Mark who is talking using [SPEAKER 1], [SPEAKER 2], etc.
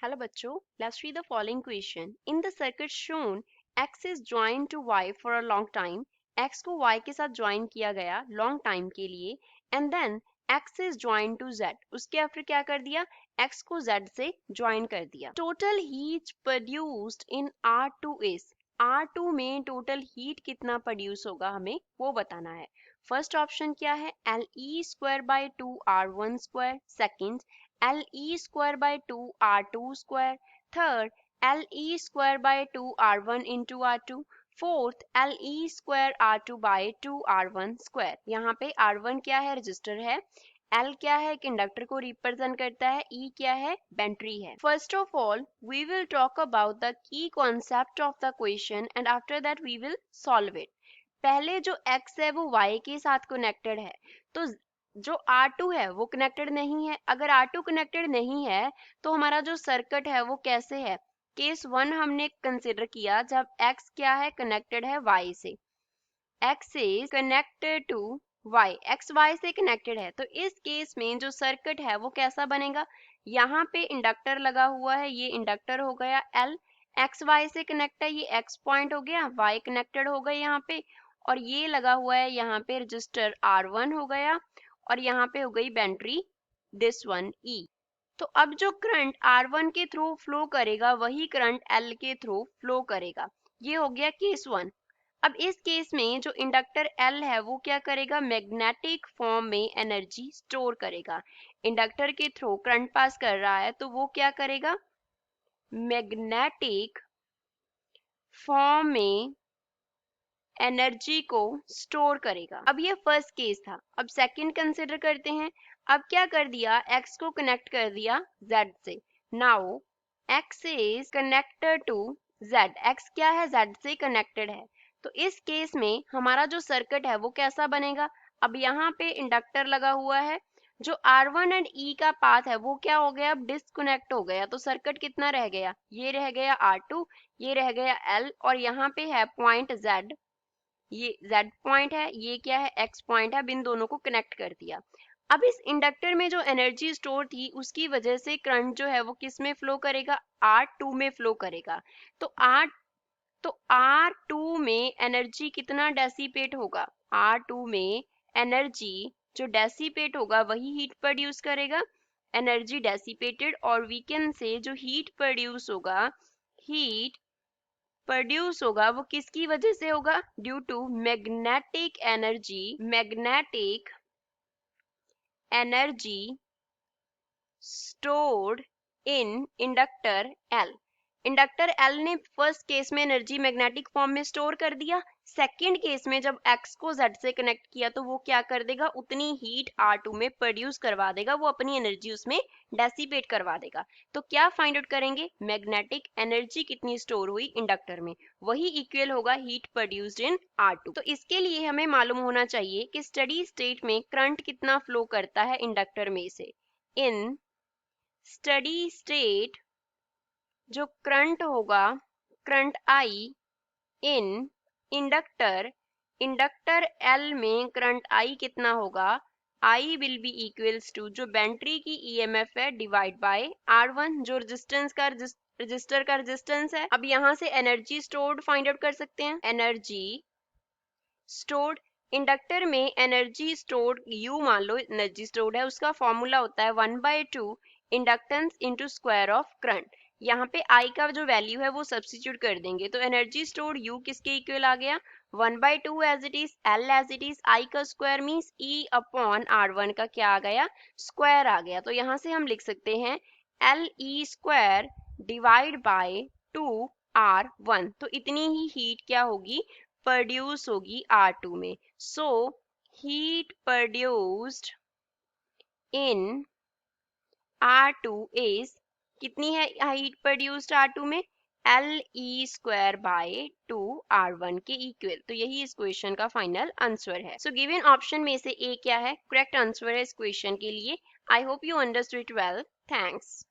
[SPEAKER 1] Hello बच्चों, let's read the following question. In the circuit shown, X is joined to Y for a long time. X को Y के साथ join किया गया long time के लिए, and then X is joined to Z. उसके after क्या कर दिया? X को Z से join कर दिया. Total heat produced in R2 is. R2 में total heat कितना produce होगा हमें वो बताना है. फर्स्ट ऑप्शन क्या है? LE square by 2 R1 square. Second LE square by 2 R2 square. Third LE square by 2 R1 into R2. Fourth LE square R2 by 2 R1 square. यहाँ पे R1 क्या है? रजिस्टर है. L क्या है? एक इंडक्टर को रिप्रेजेंट करता है. E क्या है? बैटरी है. First of all we will talk about the key concept of the question and after that we will solve it. पहले जो x है वो y के साथ कनेक्टेड है, तो जो R2 है वो कनेक्टेड नहीं है. अगर R2 कनेक्टेड नहीं है तो हमारा जो सर्किट है वो कैसे है? केस 1 हमने कंसिडर किया जब x क्या है? कनेक्टेड है y से. x is connected to y, x y से कनेक्टेड है, तो इस केस में जो सर्किट है वो कैसा बनेगा? यहाँ पे इंडक्टर लगा हुआ है, ये इंडक्टर हो गया L. एक्स वाई से कनेक्ट है, ये x पॉइंट हो गया, y कनेक्टेड हो गया यहाँ पे, और ये लगा हुआ है यहाँ पे रजिस्टर R1 हो गया, और यहाँ पे हो गई बैटरी दिस वन E. तो अब जो करंट R1 के थ्रू फ्लो करेगा वही करंट L के थ्रू फ्लो करेगा. ये हो गया केस 1. अब इस केस में जो इंडक्टर L है वो क्या करेगा? मैग्नेटिक फॉर्म में एनर्जी स्टोर करेगा. इंडक्टर के थ्रू करंट पास कर रहा है तो वो क्या करेगा? मैग्नेटिक फॉर्म में एनर्जी को स्टोर करेगा. अब ये फर्स्ट केस था. अब सेकंड कंसिडर करते हैं. अब क्या कर दिया? x को कनेक्ट कर दिया z से. Now x is connected to z. x क्या है? z से कनेक्टेड है. तो इस केस में हमारा जो सर्किट है वो कैसा बनेगा? अब यहाँ पे इंडक्टर लगा हुआ है, जो R1 एंड E का पाथ है वो क्या हो गया? अब डिस्कनेक्ट हो गया. तो सर्किट कितना रह गया? ये रह गया R2, ये रह गया L, और यहाँ पे है पॉइंट Z. ये Z पॉइंट है, ये क्या है? X पॉइंट है. अब इन दोनों को कनेक्ट कर दिया. अब इस इंडक्टर में जो एनर्जी स्टोर थी उसकी वजह से करंट जो है वो किस में फ्लो करेगा? R2 में फ्लो करेगा. तो R2 में एनर्जी कितना डेसिपेट होगा? R2 में एनर्जी जो डेसिपेट होगा वही हीट प्रोड्यूस करेगा. एनर्जी डेसिपेटेड, और वी कैन से जो हीट प्रोड्यूस होगा वो किसकी वजह से होगा? Due to magnetic energy stored in inductor L. Inductor L ने फर्स्ट केस में एनर्जी मैग्नेटिक फॉर्म में स्टोर कर दिया. सेकंड केस में जब X को Z से कनेक्ट किया तो वो क्या कर देगा? उतनी हीट R2 में प्रोड्यूस करवा देगा, वो अपनी एनर्जी उसमें डेसिपेट करवा देगा. तो क्या फाइंड आउट करेंगे? मैग्नेटिक एनर्जी कितनी स्टोर हुई इंडक्टर में, वही इक्वल होगा हीट प्रोड्यूस्ड इन R2. तो इसके लिए हमें मालूम होना चाहिए कि स्टडी स्टेट में करंट कितना फ्लो करता है इंडक्टर में से. इन स्टडी स्टेट जो करंट होगा, current I in inductor L में करंट I कितना होगा? I will be equals to जो बैटरी की EMF है डिवाइड बाय R1 जो रजिस्टर का रेजिस्टेंस है. अब यहाँ से एनर्जी स्टोर्ड फाइंड आउट कर सकते हैं. एनर्जी स्टोर्ड इंडक्टर में एनर्जी स्टोर्ड U मान लो एनर्जी स्टोर्ड है, उसका फॉर्मूला होता है 1/2 inductance into square of current. यहाँ पे I का जो वैल्यू है वो सब्स्टिट्यूट कर देंगे तो एनर्जी स्टोर्ड U किसके इक्वल आ गया? 1/2 as it is, L as it is, I का square means E upon R1 का क्या आ गया? स्क्वायर आ गया. तो यहाँ से हम लिख सकते हैं LE square divide by 2R1. तो इतनी ही हीट क्या होगी? प्रोड्यूस होगी R2 में. So heat produced in R2 is कितनी है? हीट प्रोड्यूस्ड R2 में LE स्क्वायर बाय 2R1 के इक्वल. तो यही इस क्वेश्चन का फाइनल आंसर है. सो गिवन ऑप्शन में से A क्या है? करेक्ट आंसर है इस क्वेश्चन के लिए. I hope you understood it well. Thanks.